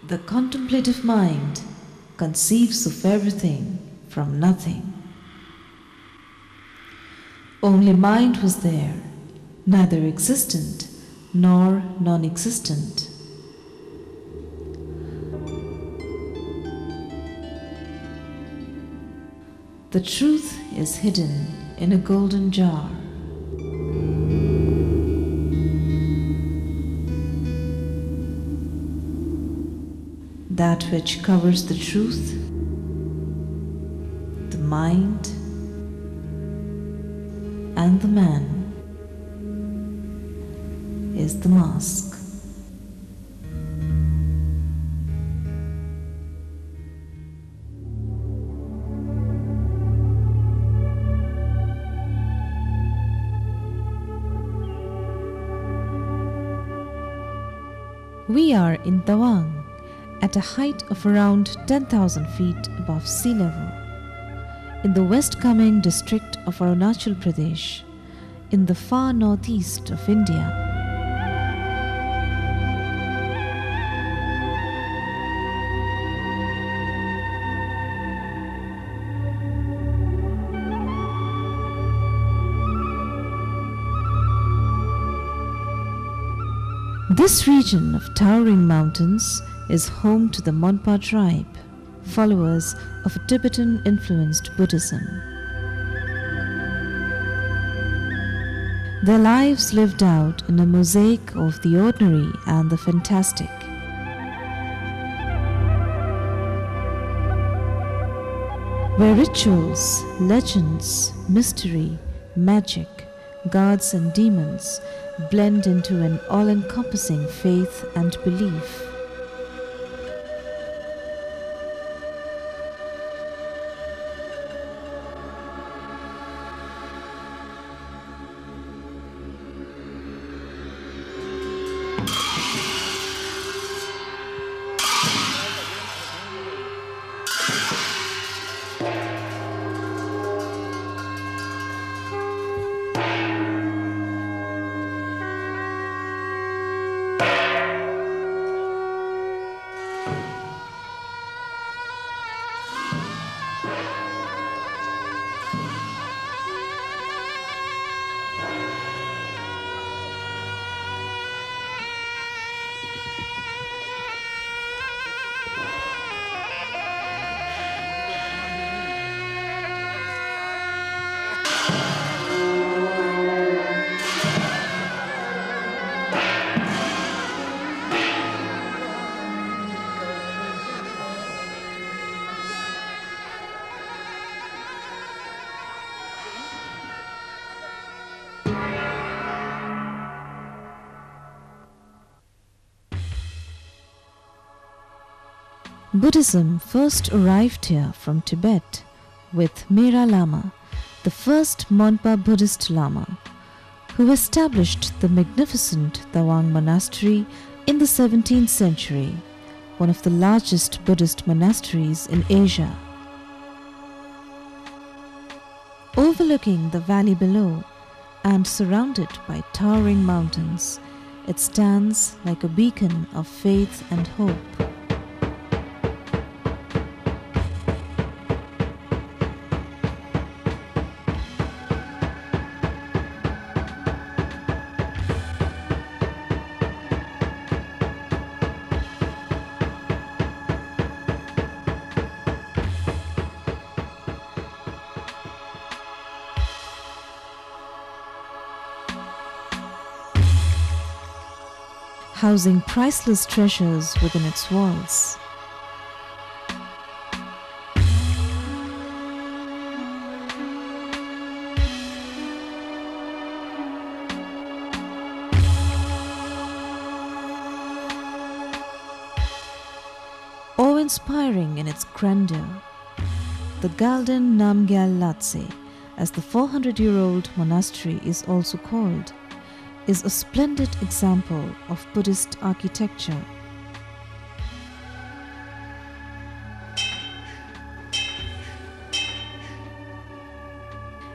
The contemplative mind conceives of everything from nothing. Only mind was there, neither existent nor non-existent. The truth is hidden in a golden jar. That which covers the truth, the mind, and the man is the mask. We are in Tawang, at a height of around 10,000 feet above sea level, in the West Kameng district of Arunachal Pradesh, in the far northeast of India. This region of towering mountains is home to the Monpa tribe, followers of a Tibetan-influenced Buddhism. Their lives lived out in a mosaic of the ordinary and the fantastic. Where rituals, legends, mystery, magic, gods and demons blend into an all-encompassing faith and belief. Buddhism first arrived here from Tibet with Mera Lama, the first Monpa Buddhist Lama, who established the magnificent Tawang Monastery in the 17th century, one of the largest Buddhist monasteries in Asia. Overlooking the valley below and surrounded by towering mountains, it stands like a beacon of faith and hope. Housing priceless treasures within its walls. Awe-inspiring in its grandeur, the Galden Namgyal Latse, as the 400-year-old monastery is also called, is a splendid example of Buddhist architecture.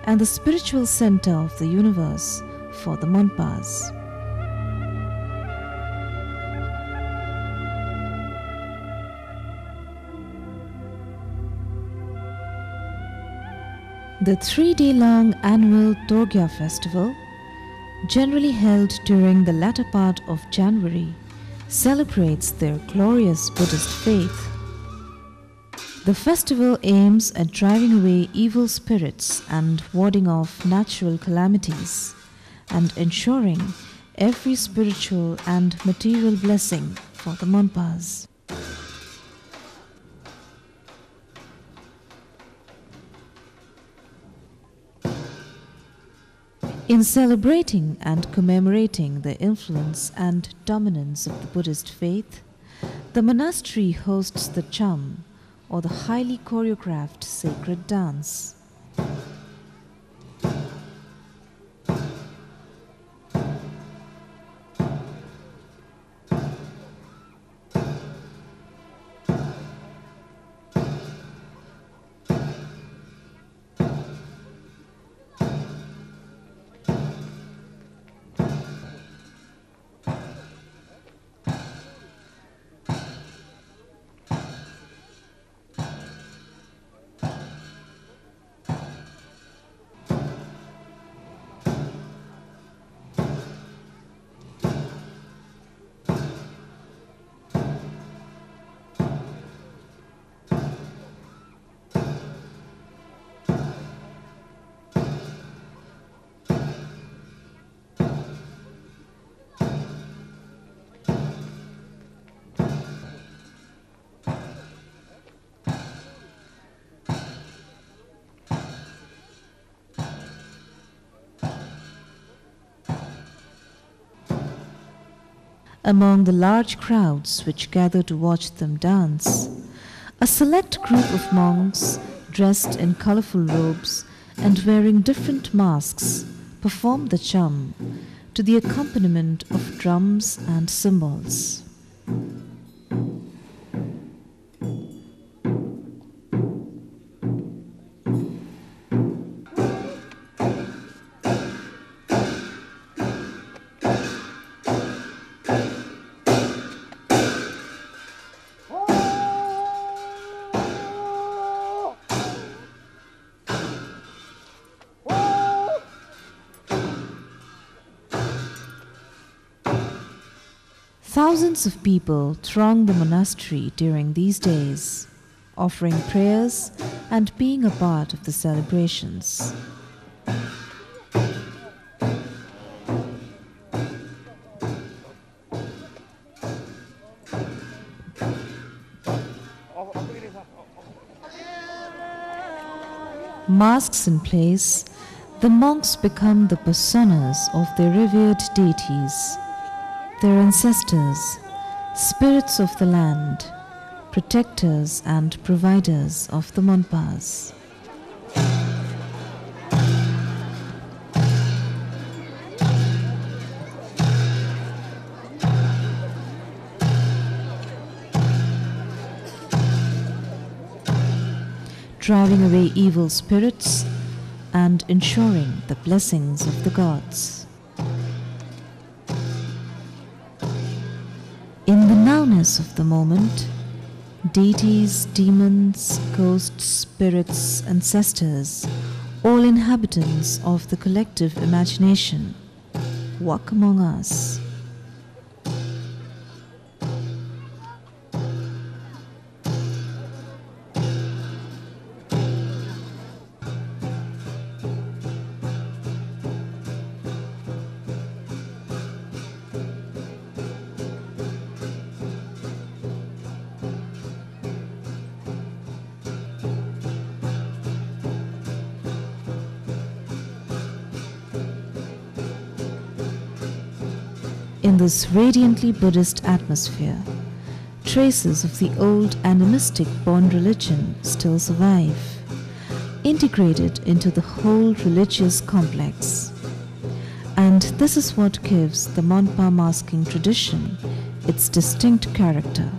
And the spiritual center of the universe for the Monpas. The 3-day-long annual Togya festival, generally held during the latter part of January, celebrates their glorious Buddhist faith. The festival aims at driving away evil spirits and warding off natural calamities, and ensuring every spiritual and material blessing for the Monpas. In celebrating and commemorating the influence and dominance of the Buddhist faith, the monastery hosts the Cham, or the highly choreographed sacred dance. Among the large crowds which gather to watch them dance, a select group of monks dressed in colorful robes and wearing different masks perform the Cham to the accompaniment of drums and cymbals. Thousands of people throng the monastery during these days, offering prayers and being a part of the celebrations. Masks in place, the monks become the personas of their revered deities, their ancestors, spirits of the land, protectors and providers of the Monpas. Driving away evil spirits and ensuring the blessings of the gods. In the nowness of the moment, deities, demons, ghosts, spirits, ancestors, all inhabitants of the collective imagination, walk among us. In this radiantly Buddhist atmosphere, traces of the old animistic Bon religion still survive, integrated into the whole religious complex. And this is what gives the Monpa masking tradition its distinct character.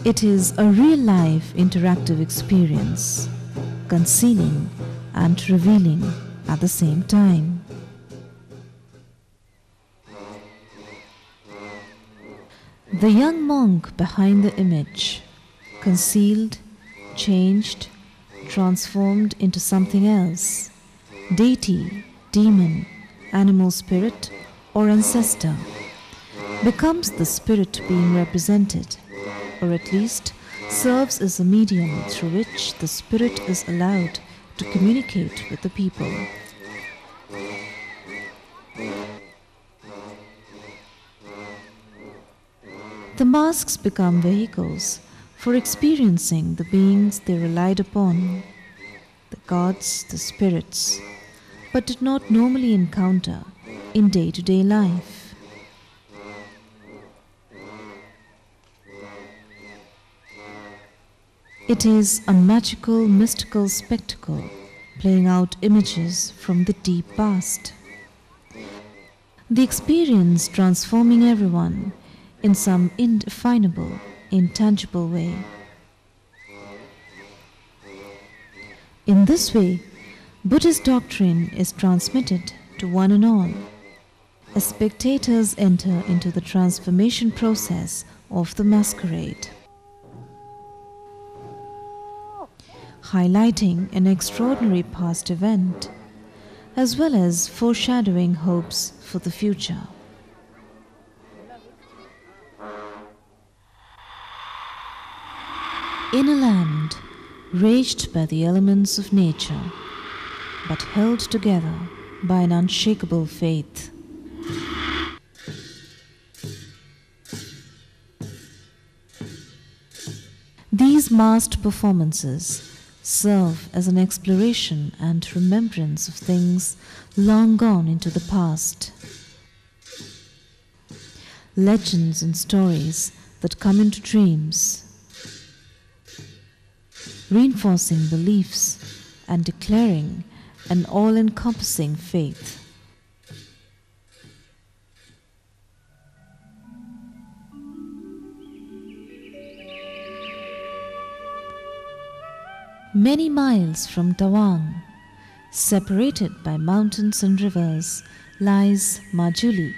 It is a real-life interactive experience, concealing and revealing at the same time. The young monk behind the image, concealed, changed, transformed into something else, deity, demon, animal spirit, or ancestor, becomes the spirit being represented, or at least serves as a medium through which the spirit is allowed to communicate with the people. The masks become vehicles for experiencing the beings they relied upon, the gods, the spirits, but did not normally encounter in day-to-day life. It is a magical, mystical spectacle playing out images from the deep past. The experience transforming everyone in some indefinable, intangible way. In this way, Buddhist doctrine is transmitted to one and all, as spectators enter into the transformation process of the masquerade, highlighting an extraordinary past event, as well as foreshadowing hopes for the future. In a land raged by the elements of nature, but held together by an unshakable faith, these masked performances serve as an exploration and remembrance of things long gone into the past. Legends and stories that come into dreams, reinforcing beliefs and declaring an all-encompassing faith. Many miles from Tawang, separated by mountains and rivers, lies Majuli.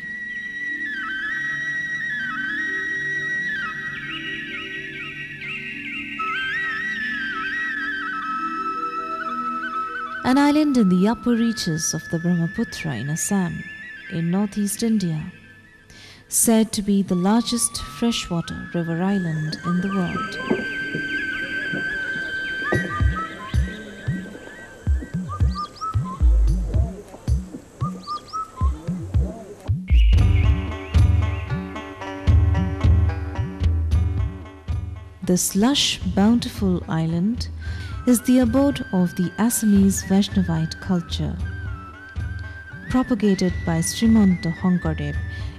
An island in the upper reaches of the Brahmaputra in Assam, in northeast India, said to be the largest freshwater river island in the world. This lush, bountiful island is the abode of the Assamese Vaishnavite culture, propagated by Srimanta Honkardev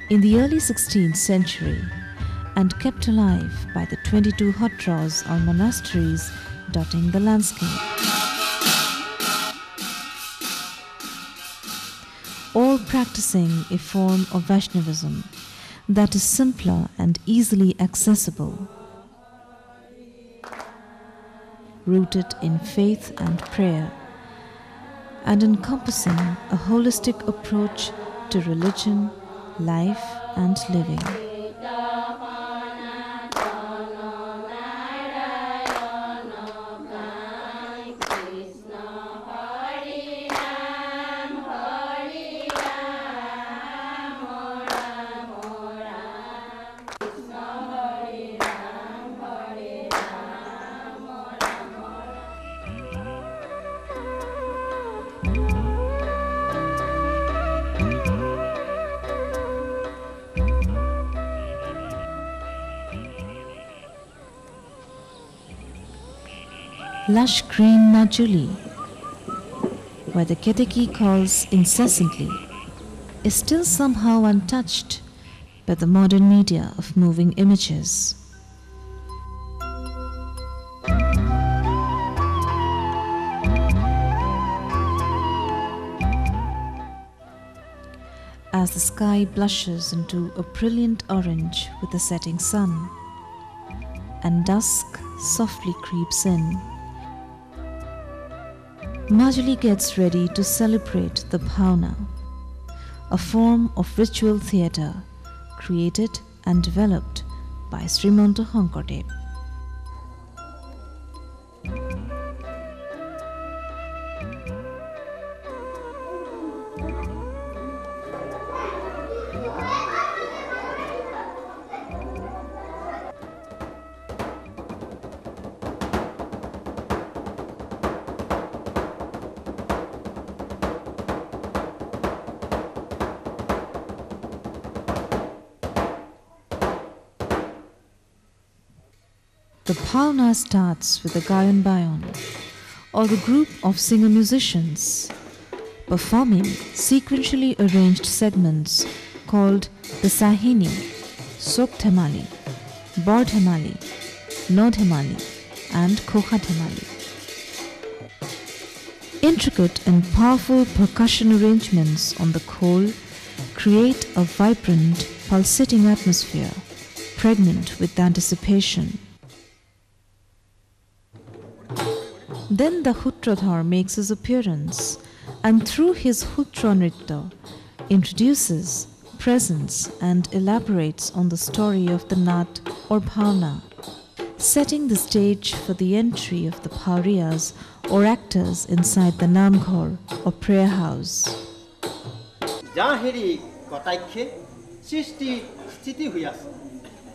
in the early 16th century and kept alive by the 22 hutras or monasteries dotting the landscape. All practicing a form of Vaishnavism that is simpler and easily accessible, rooted in faith and prayer, and encompassing a holistic approach to religion, life, and living. Lush green Majuli, where the Keteki calls incessantly, is still somehow untouched by the modern media of moving images. As the sky blushes into a brilliant orange with the setting sun, and dusk softly creeps in, Majuli gets ready to celebrate the Bhavna, a form of ritual theatre created and developed by Srimanto Hankodev. The Bhavna starts with the Gayan Bayan, or the group of singer-musicians, performing sequentially arranged segments called the Sahini, Sok Themali, Bor Themali, No Themali, and Khokha Themali. Intricate and powerful percussion arrangements on the khol create a vibrant, pulsating atmosphere, pregnant with anticipation. Then the Hutradhar makes his appearance and through his Hutra Nritta introduces, presents and elaborates on the story of the Nat or Bhavna, setting the stage for the entry of the Bhauriyas or actors inside the Namghar or prayer house. Jahiri Kotaikhe Sisti Stiti Huyas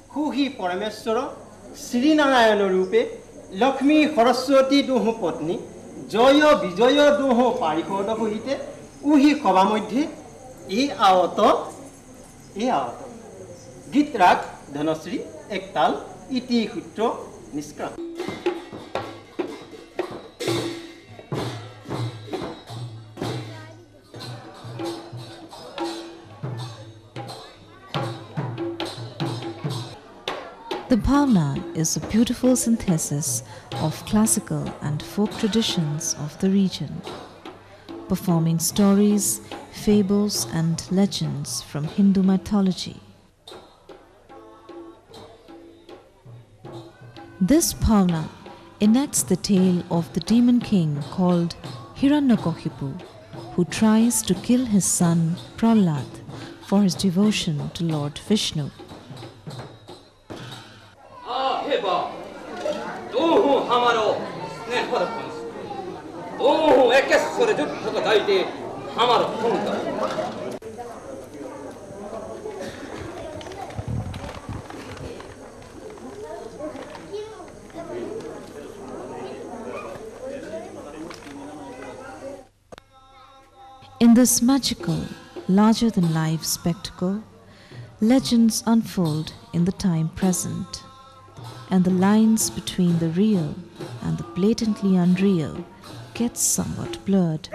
Kuhi Parameswara Sri Narayana Rupe Lakshmi Saraswati Duho Potni Joyo Vijoyo Duho Parikoda Huite Uhi Kobamoidhe E Aoto Gitrak Dhanasri Ektal Iti Hutro Niskra. The Bhavna is a beautiful synthesis of classical and folk traditions of the region, performing stories, fables and legends from Hindu mythology. This Bhavna enacts the tale of the demon king called Hiranyakashipu, who tries to kill his son Prahlad for his devotion to Lord Vishnu. In this magical, larger-than-life spectacle, legends unfold in the time present, and the lines between the real and the blatantly unreal get somewhat blurred.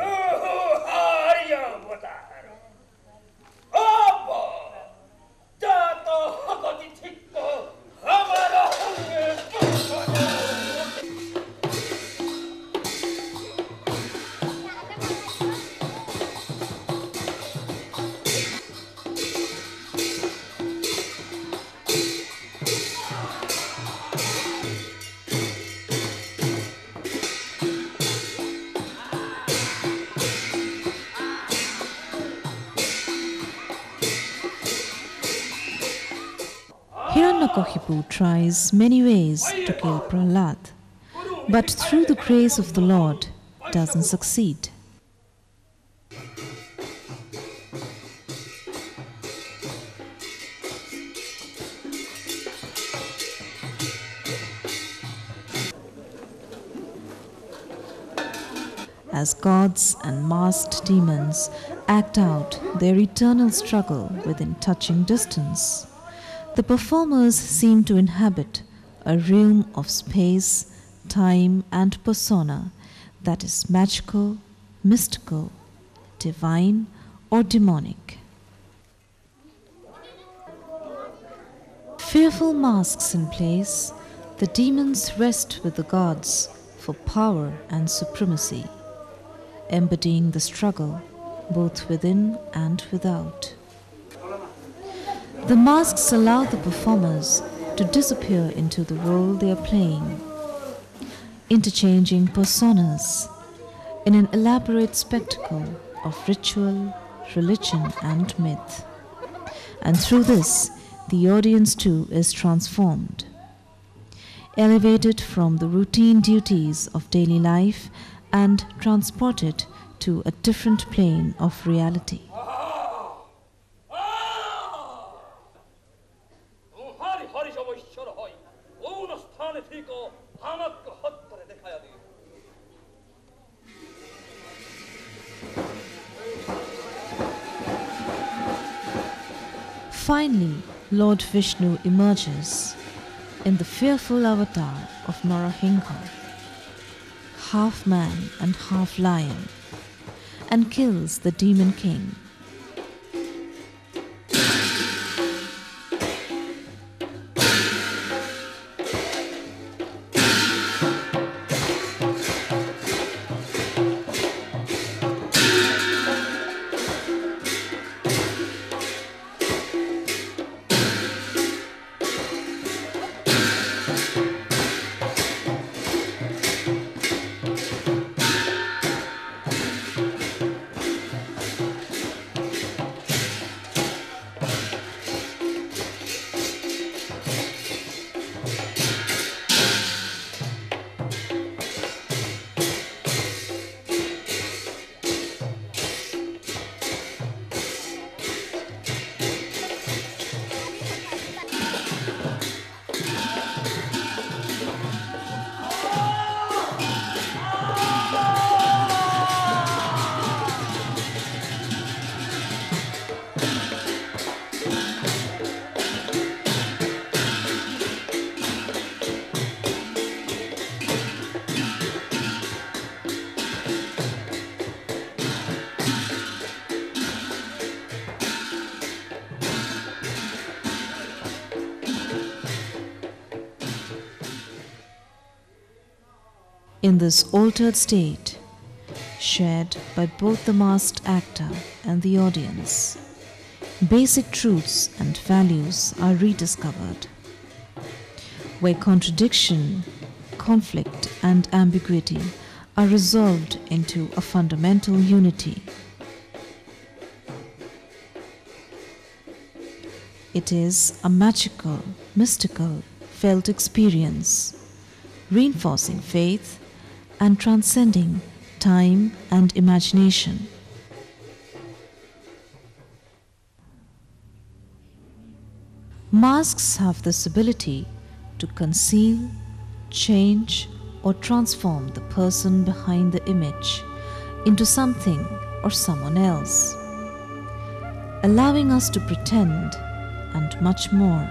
Hiranyakashipu tries many ways to kill Prahlad, but through the grace of the Lord doesn't succeed. As gods and masked demons act out their eternal struggle within touching distance, the performers seem to inhabit a realm of space, time, and persona that is magical, mystical, divine, or demonic. Fearful masks in place, the demons rest with the gods for power and supremacy, embodying the struggle both within and without. The masks allow the performers to disappear into the role they are playing, interchanging personas in an elaborate spectacle of ritual, religion and myth. And through this, the audience too is transformed, elevated from the routine duties of daily life and transported to a different plane of reality. Finally, Lord Vishnu emerges in the fearful avatar of Narahingha, half man and half lion, and kills the demon king. In this altered state, shared by both the masked actor and the audience, basic truths and values are rediscovered, where contradiction, conflict, and ambiguity are resolved into a fundamental unity. It is a magical, mystical, felt experience, reinforcing faith and transcending time and imagination. Masks have this ability to conceal, change, or transform the person behind the image into something or someone else, allowing us to pretend and much more.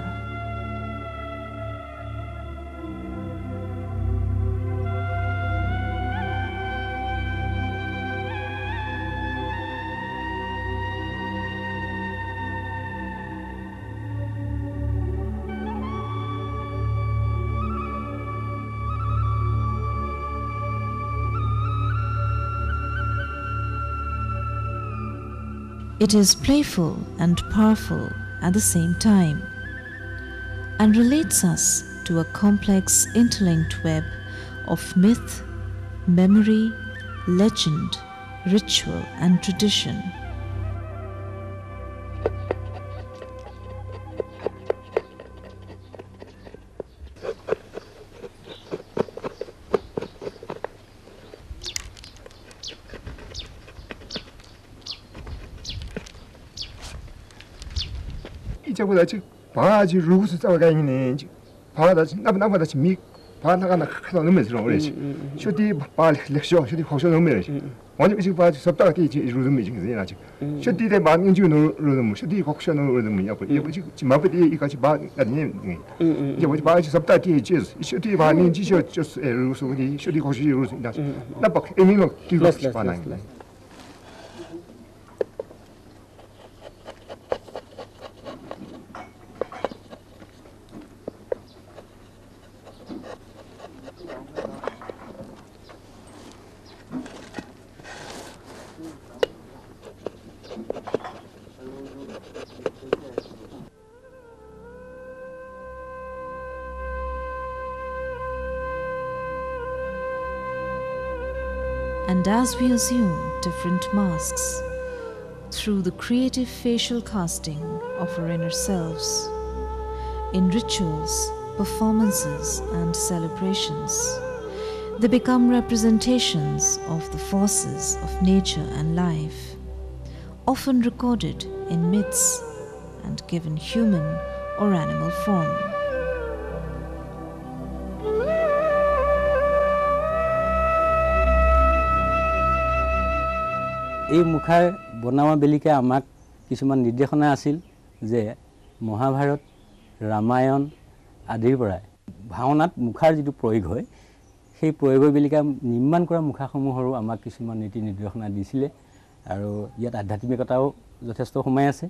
It is playful and powerful at the same time, and relates us to a complex interlinked web of myth, memory, legend, ritual, and tradition. 이제보다 지금 바지 루스 싸워가 있네. 바다 나보다 미 바다가 나가다 넘어서 그러지. 쇼디 바 렉쇼 쇼디 호쇼 넘어서. 완전 지금 바지 섭다가 뒤지 루스 지금 이제 아직. 쇼디에 많은 지금 노르는 쇼디 호쇼 노르는 뭐 이거 지금 마버디 이까지 바 아니. 이제 뭐 바지 섭다 뒤지 쇼디 많은 지쇼 just 루스 우리 쇼디 호쇼 루스 나빠 에미노 기고 싶어나. And as we assume different masks through the creative facial casting of our inner selves, in rituals, performances, and celebrations. They become representations of the forces of nature and life, often recorded in myths and given human or animal form. এই মুখাৰ বনাৱা বেলিকা আমাক কিছুমান নিৰ্দেশনা আছিল যে মহাভাৰত ৰামায়ণ আদিৰ পৰা ভাওনাত মুখাৰ যিটো প্ৰয়োগ হয় সেই প্ৰয়োগৰ বেলিকা নিৰ্মাণ কৰা মুখাসমূহৰো আমাক কিছুমান নীতি নিৰ্দেশনা দিছিলে আৰু ইয়াত আধ্যাত্মিকতাও যথেষ্ট সোমাই আছে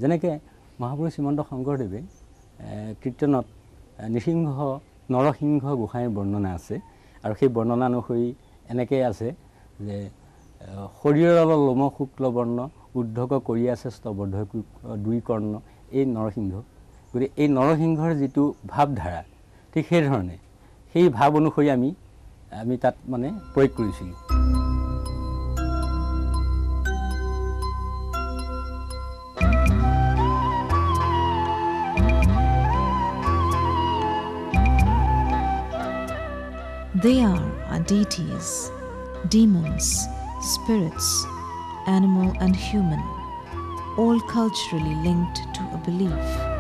যেনেকৈ মহাপুৰুষ শ্ৰীমন্ত শংকৰদেৱে কীৰ্তনত নৰসিংহ গোসাঁইৰ বৰ্ণনা আছে আৰু সেই বৰ্ণনা অনুসৰি এনেকৈ আছে যে শৰীৰৰ লোম শুক্ল বৰ্ণ উদ্ধক কৰি আছে স্তবদ্ধ দুই কৰ্ণ এই নৰসিংহ গতিকে এই নৰসিংহৰ যিটো ভাৱধাৰা ঠিক সেইধৰণে সেই ভাৱ অনুসৰি আমি তাত মানে প্ৰয়োগ কৰিছিলোঁ They are our deities, demons, spirits, animal and human, all culturally linked to a belief.